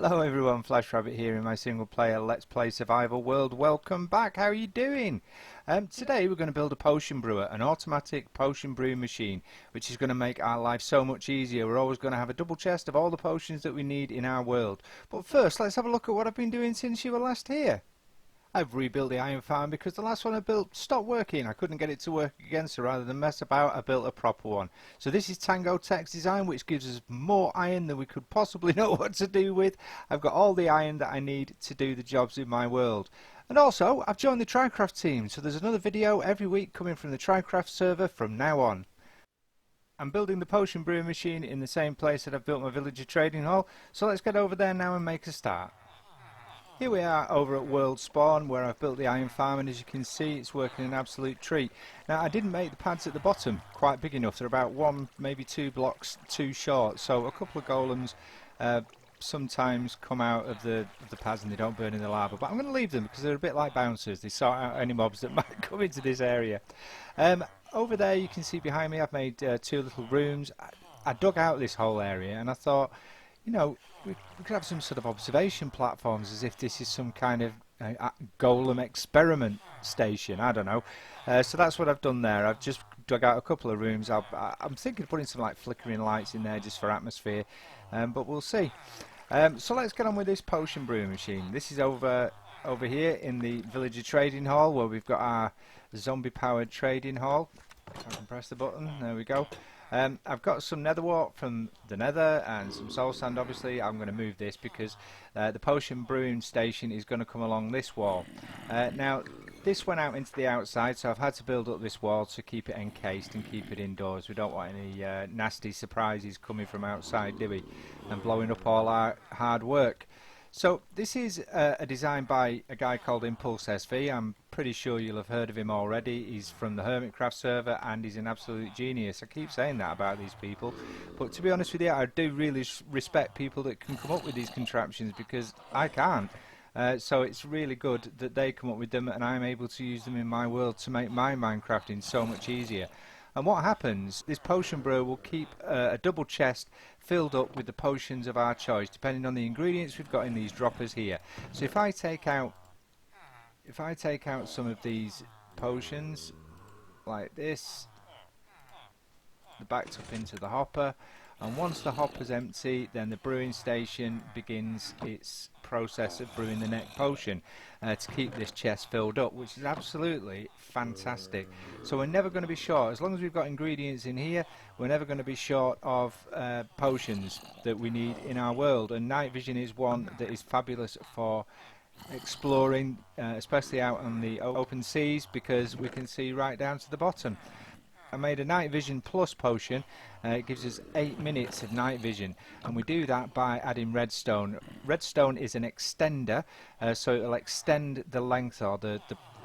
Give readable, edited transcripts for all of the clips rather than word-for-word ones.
Hello everyone, FLASHRABBIT here in my single player Let's Play Survival World. Welcome back, how are you doing? Today we're going to build a potion brewer, an automatic potion brewing machine, which is going to make our life so much easier. We're always going to have a double chest of all the potions that we need in our world. But first, let's have a look at what I've been doing since you were last here. I've rebuilt the iron farm because the last one I built stopped working. I couldn't get it to work again, so rather than mess about, I built a proper one. So this is Tango Tech's design, which gives us more iron than we could possibly know what to do with. I've got all the iron that I need to do the jobs in my world. And also, I've joined the TriCraft team, so there's another video every week coming from the TriCraft server from now on. I'm building the potion brewing machine in the same place that I've built my villager trading hall, so let's get over there now and make a start. Here we are over at World Spawn, where I've built the iron farm, and as you can see it's working an absolute treat. Now I didn't make the pads at the bottom quite big enough. They're about one, maybe two blocks too short, so a couple of golems sometimes come out of the pads and they don't burn in the lava, but I'm going to leave them because they're a bit like bouncers. They sort out any mobs that might come into this area. Over there you can see behind me I've made two little rooms. I dug out this whole area and I thought, you know, we could have some sort of observation platforms, as if this is some kind of golem experiment station. I don't know. So that's what I've done there. I've just dug out a couple of rooms. I'm thinking of putting some like flickering lights in there just for atmosphere, but we'll see. So let's get on with this potion brewing machine. This is over here in the villager trading hall, where we've got our zombie powered trading hall. If I can press the button, there we go. I've got some nether wart from the nether and some soul sand. Obviously I'm going to move this because the potion brewing station is going to come along this wall. Now this went out into the outside, so I've had to build up this wall to keep it encased and keep it indoors. We don't want any nasty surprises coming from outside, do we, and blowing up all our hard work. So this is a design by a guy called Impulse SV. I'm pretty sure you'll have heard of him already. He's from the Hermitcraft server and he's an absolute genius. I keep saying that about these people, but to be honest with you, I do really respect people that can come up with these contraptions, because I can't. So it's really good that they come up with them and I'm able to use them in my world to make my Minecrafting so much easier. And what happens, this potion brewer will keep a double chest filled up with the potions of our choice, depending on the ingredients we've got in these droppers here. So if I take out some of these potions like this, they're backed up into the hopper, and once the hopper's empty, then the brewing station begins its process of brewing the next potion to keep this chest filled up, which is absolutely fantastic. So we're never going to be short. As long as we've got ingredients in here, we're never going to be short of potions that we need in our world, and night vision is one that is fabulous for exploring, especially out on the open seas, because we can see right down to the bottom. I made a night vision plus potion. It gives us 8 minutes of night vision, and we do that by adding redstone. Redstone is an extender, so it'll extend the length or the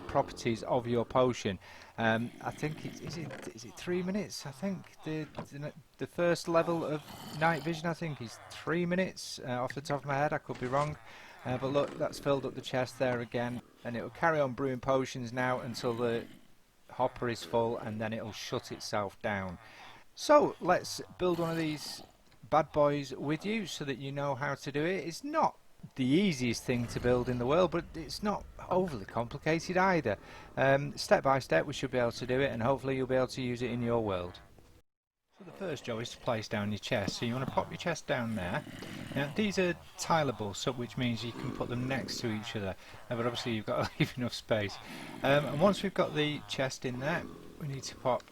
properties of your potion. I think is it 3 minutes? I think the first level of night vision, I think, is 3 minutes off the top of my head. I could be wrong, but look, that's filled up the chest there again, and it will carry on brewing potions now until the hopper is full, and then it'll shut itself down. So let's build one of these bad boys with you so that you know how to do it. It's not the easiest thing to build in the world, but it's not overly complicated either. Step by step we should be able to do it, and hopefully you'll be able to use it in your world. So the first job is to place down your chest. So you want to pop your chest down there. Now these are tileable, so which means you can put them next to each other, but obviously you've got to leave enough space. And once we've got the chest in there, we need to pop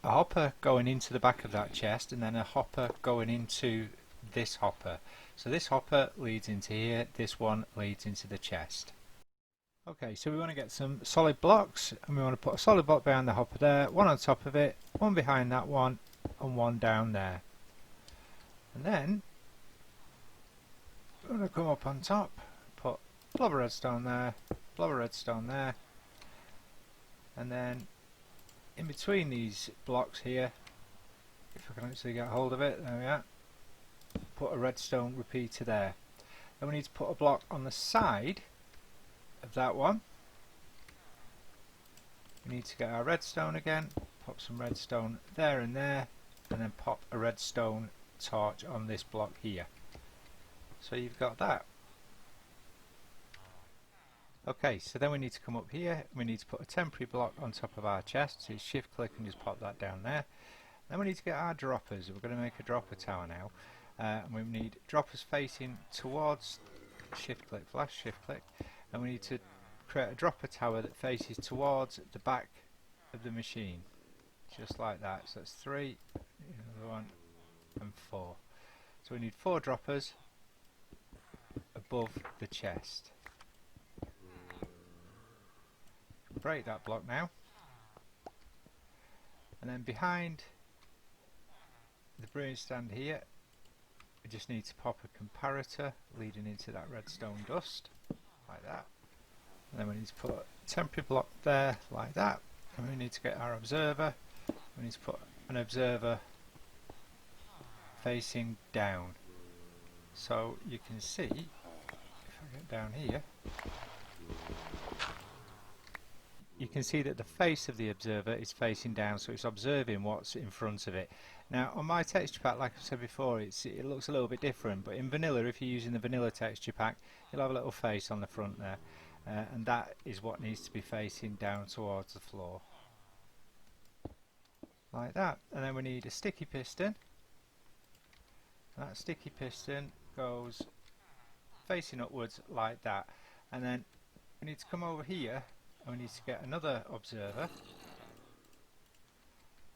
a hopper going into the back of that chest, and then a hopper going into this hopper. So this hopper leads into here, this one leads into the chest. Okay, so we want to get some solid blocks, and we want to put a solid block behind the hopper there, one on top of it, one behind that one, and one down there. And then we're going to come up on top, put a blob of redstone there, blob of redstone there, and then in between these blocks here, if I can actually get hold of it, there we are, put a redstone repeater there. Then we need to put a block on the side of that one. We need to get our redstone again, pop some redstone there, and then pop a redstone torch on this block here. So you've got that. Okay, so then we need to come up here, we need to put a temporary block on top of our chest, so you shift click and just pop that down there. Then we need to get our droppers. We're going to make a dropper tower now, and we need droppers facing towards, shift click, flash, shift click, and we need to create a dropper tower that faces towards the back of the machine, just like that. So that's 3, another 1 and 4. So we need 4 droppers above the chest. Break that block now, and then behind the brewing stand here we just need to pop a comparator leading into that redstone dust like that, and then we need to put a temporary block there like that, and we need to get our observer. We need to put an observer facing down, so you can see if I get down here, you can see that the face of the observer is facing down, so it's observing what's in front of it. Now on my texture pack, like I said before, it looks a little bit different, but in vanilla, if you're using the vanilla texture pack, you'll have a little face on the front there, and that is what needs to be facing down towards the floor like that. And then we need a sticky piston. That sticky piston goes facing upwards like that, and then we need to come over here and we need to get another observer,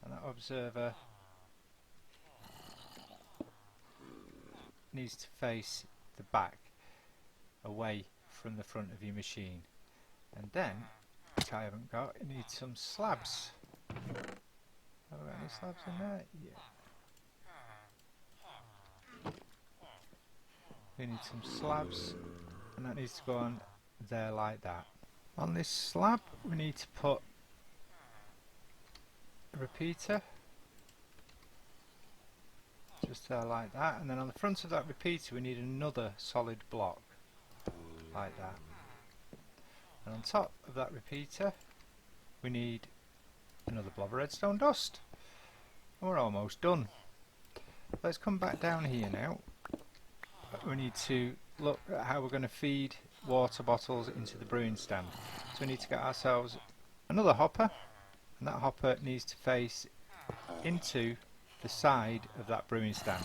and that observer needs to face the back away from the front of your machine. And then, which I haven't got, you need some slabs. Have I got any slabs in there? Yeah. We need some slabs, and that needs to go on there like that. On this slab we need to put a repeater just there like that, and then on the front of that repeater we need another solid block like that, and on top of that repeater we need another blob of redstone dust, and we're almost done. Let's come back down here now. We need to look at how we're going to feed water bottles into the brewing stand. So we need to get ourselves another hopper, and that hopper needs to face into the side of that brewing stand,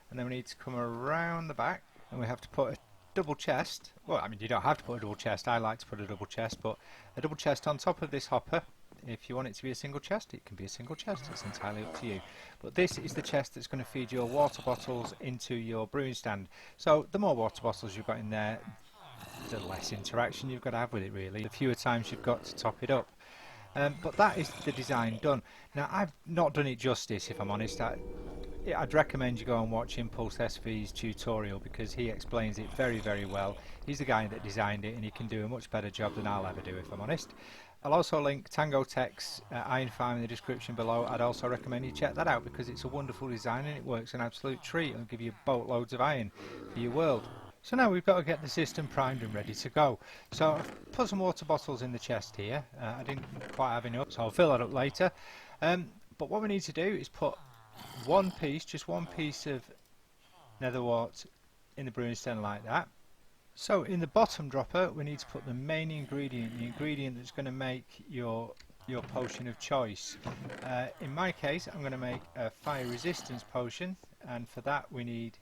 and then we need to come around the back, and we have to put a double chest. Well, I mean, you don't have to put a double chest, I like to put a double chest, but a double chest on top of this hopper. If you want it to be a single chest, it can be a single chest, it's entirely up to you. But this is the chest that's going to feed your water bottles into your brewing stand. So the more water bottles you've got in there, the less interaction you've got to have with it really, the fewer times you've got to top it up. But that is the design done. Now I've not done it justice, if I'm honest. I'd recommend you go and watch Impulse SV's tutorial, because he explains it very, very well. He's the guy that designed it, and he can do a much better job than I'll ever do, if I'm honest. I'll also link Tango Tech's iron farm in the description below. I'd also recommend you check that out, because it's a wonderful design and it works an absolute treat. It'll give you boatloads of iron for your world. So now we've got to get the system primed and ready to go. So I've put some water bottles in the chest here. I didn't quite have enough, so I'll fill that up later. But what we need to do is put just one piece of nether wart in the brewing stand like that. So in the bottom dropper we need to put the main ingredient, the ingredient that's going to make your potion of choice. In my case I'm going to make a fire resistance potion, and for that we need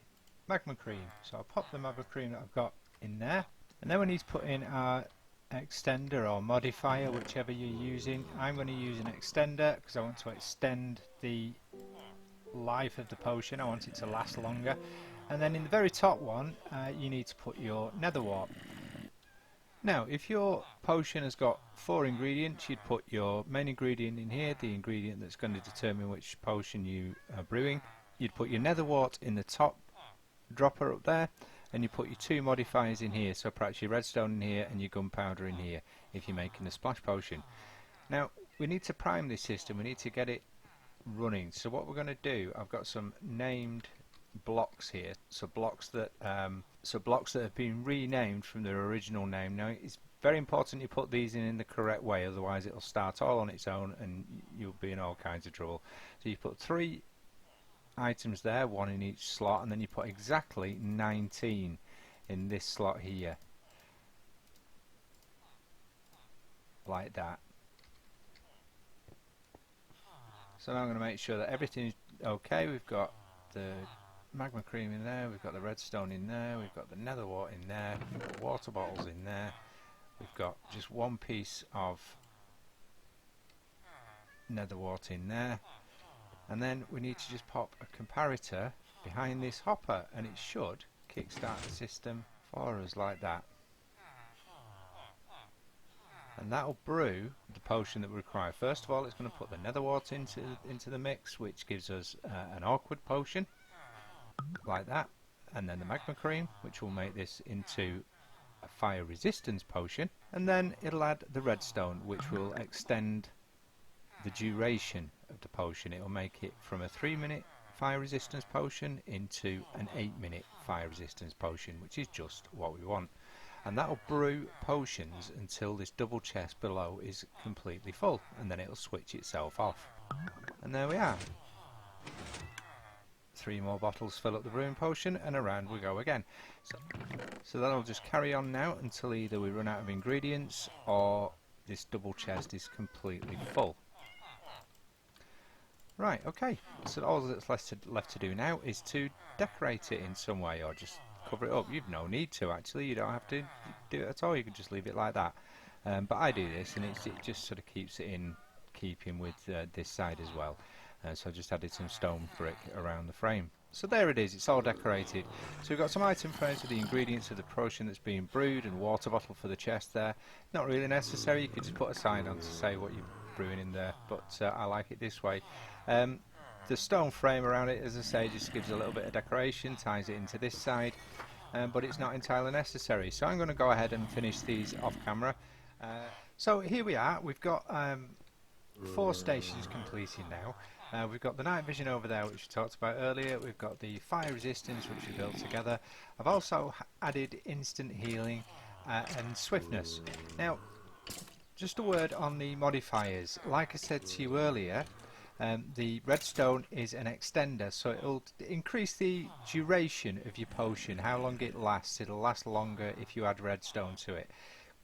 magma cream. So I'll pop the magma cream that I've got in there, and then we need to put in our extender or modifier, whichever you're using. I'm going to use an extender because I want to extend the life of the potion. I want it to last longer. And then in the very top one you need to put your nether wart. Now if your potion has got 4 ingredients, you'd put your main ingredient in here, the ingredient that's going to determine which potion you are brewing. You'd put your nether wart in the top dropper up there, and you put your 2 modifiers in here, so perhaps your redstone in here and your gunpowder in here if you're making a splash potion. Now we need to prime this system, we need to get it running. So what we're going to do, I've got some named blocks here, so blocks that have been renamed from their original name. Now it's very important you put these in the correct way, otherwise it'll start all on its own and you'll be in all kinds of trouble. So you put 3 items there, one in each slot, and then you put exactly 19 in this slot here, like that. So now I'm going to make sure that everything's okay. We've got the magma cream in there, we've got the redstone in there, we've got the nether wart in there, we've got water bottles in there, we've got just one piece of nether wart in there, and then we need to just pop a comparator behind this hopper, and it should kickstart the system for us like that. And that'll brew the potion that we require. First of all, it's going to put the nether wart into the mix, which gives us an awkward potion, like that, and then the magma cream, which will make this into a fire resistance potion, and then it'll add the redstone, which will extend the duration of the potion. It'll make it from a 3-minute fire resistance potion into an 8-minute fire resistance potion, which is just what we want. And that'll brew potions until this double chest below is completely full, and then it'll switch itself off. And there we are. 3 more bottles fill up the brewing potion, and around we go again. So that'll just carry on now until either we run out of ingredients or this double chest is completely full. Right, okay, so all that's left to do now is to decorate it in some way, or just cover it up. You've no need to, actually. You don't have to do it at all. You can just leave it like that. But I do this, and it just sort of keeps it in keeping with this side as well. So I just added some stone brick around the frame. So there it is, it's all decorated. So we've got some item frames with the ingredients of the potion that's being brewed, and water bottle for the chest there. Not really necessary, you could just put a sign on to say what you're brewing in there, but I like it this way. The stone frame around it, as I say, just gives a little bit of decoration, ties it into this side, but it's not entirely necessary. So I'm going to go ahead and finish these off camera. So here we are, we've got 4 stations completed now. We've got the night vision over there, which we talked about earlier. We've got the fire resistance, which we built together. I've also added instant healing and swiftness. Now, just a word on the modifiers. Like I said to you earlier, the redstone is an extender, so it'll increase the duration of your potion, how long it lasts. It'll last longer if you add redstone to it.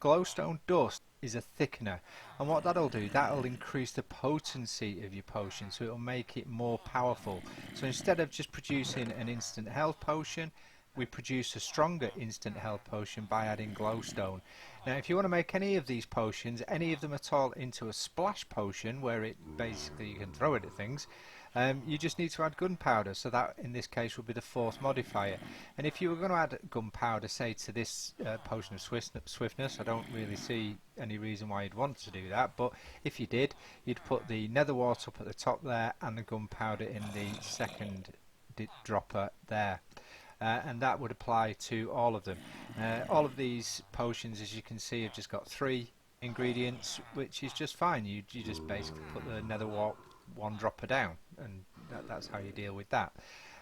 Glowstone dust is a thickener, and what that'll do, that'll increase the potency of your potion, so it'll make it more powerful. So instead of just producing an instant health potion, we produce a stronger instant health potion by adding glowstone. Now if you want to make any of these potions, any of them at all, into a splash potion, where it basically you can throw it at things, you just need to add gunpowder, so that in this case will be the 4th modifier. And if you were going to add gunpowder, say, to this potion of swiftness, I don't really see any reason why you'd want to do that, but if you did, you'd put the nether wart up at the top there and the gunpowder in the 2nd dropper there. And that would apply to all of them. All of these potions, as you can see, have just got 3 ingredients, which is just fine. You just basically put the nether wart 1 dropper down, and that's how you deal with that.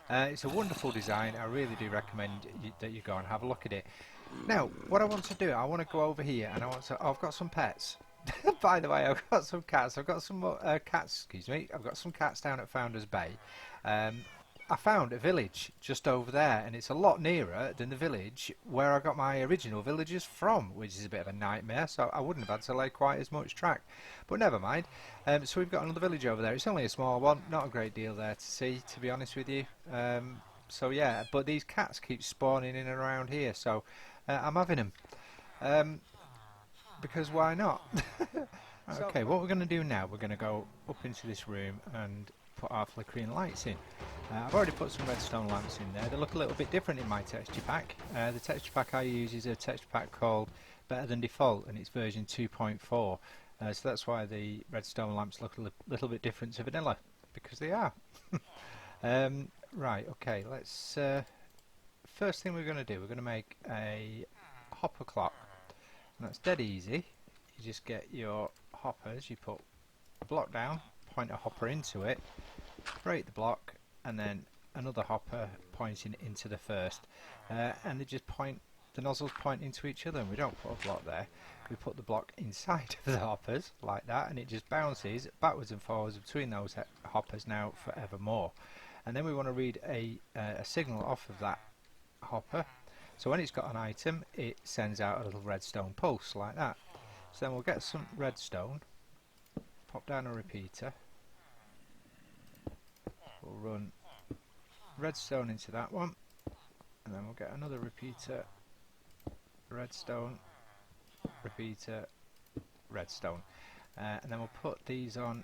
It's a wonderful design. I really do recommend that you go and have a look at it. Now, what I want to do, I want to go over here, and I've got some pets. By the way, I've got some cats. I've got some cats. Excuse me. I've got some cats down at Founders Bay. I found a village just over there, and it's a lot nearer than the village where I got my original villagers from, which is a bit of a nightmare, so I wouldn't have had to lay quite as much track. But never mind. So we've got another village over there. It's only a small one, not a great deal there to see, to be honest with you. So yeah, but these cats keep spawning in and around here, so I'm having them. Because why not? Okay, what we're going to do now, we're going to go up into this room and put our flickering lights in. I've already put some redstone lamps in there. They look a little bit different in my texture pack. The texture pack I use is a texture pack called Better Than Default, and it's version 2.4. So that's why the redstone lamps look a little bit different to vanilla, because they are. Right, okay, let's... first thing we're going to do, we're going to make a hopper clock. And that's dead easy. You just get your hoppers, you put a block down, point a hopper into it, break the block, and then another hopper pointing into the first, and they just point, the nozzles point into each other, and we don't put a block there, we put the block inside of the hoppers like that, and it just bounces backwards and forwards between those hoppers now forevermore. and then we want to read a signal off of that hopper. So when it's got an item, it sends out a little redstone pulse like that. So then we'll get some redstone, pop down a repeater, we'll run redstone into that one, and then we'll get another repeater, redstone, repeater, redstone, and then we'll put these on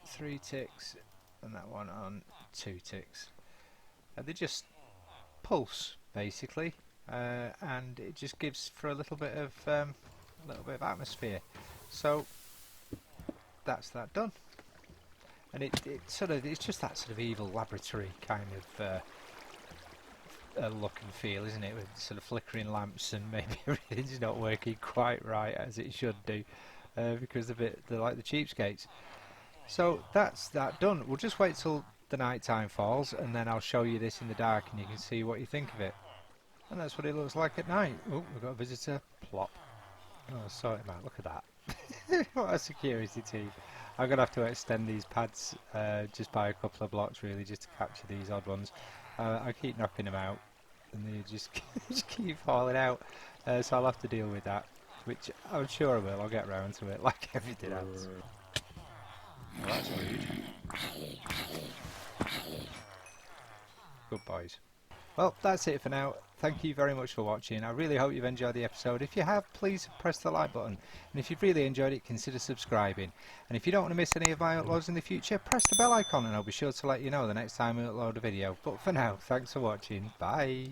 3 ticks and that one on 2 ticks. They just pulse basically, and it just gives for a little bit of atmosphere. So that's that done, and it's just that sort of evil laboratory kind of look and feel, isn't it, with sort of flickering lamps and maybe everything's not working quite right as it should do, because they're like the cheapskates. So that's that done. We'll just wait till the night time falls, and then I'll show you this in the dark and you can see what you think of it. And that's what it looks like at night. Oh, we've got a visitor. Plop. Oh, sort him out. Look at that. What a security team. I'm going to have to extend these pads just by a couple of blocks really, just to capture these odd ones. I keep knocking them out and they just keep falling out, so I'll have to deal with that, which I'm sure I will. I'll get round to it like everything else. Well, that's rude. Good boys. Well, that's it for now. Thank you very much for watching. I really hope you've enjoyed the episode. If you have, please press the like button. And if you've really enjoyed it, consider subscribing. And if you don't want to miss any of my uploads in the future, press the bell icon and I'll be sure to let you know the next time I upload a video. But for now, thanks for watching. Bye.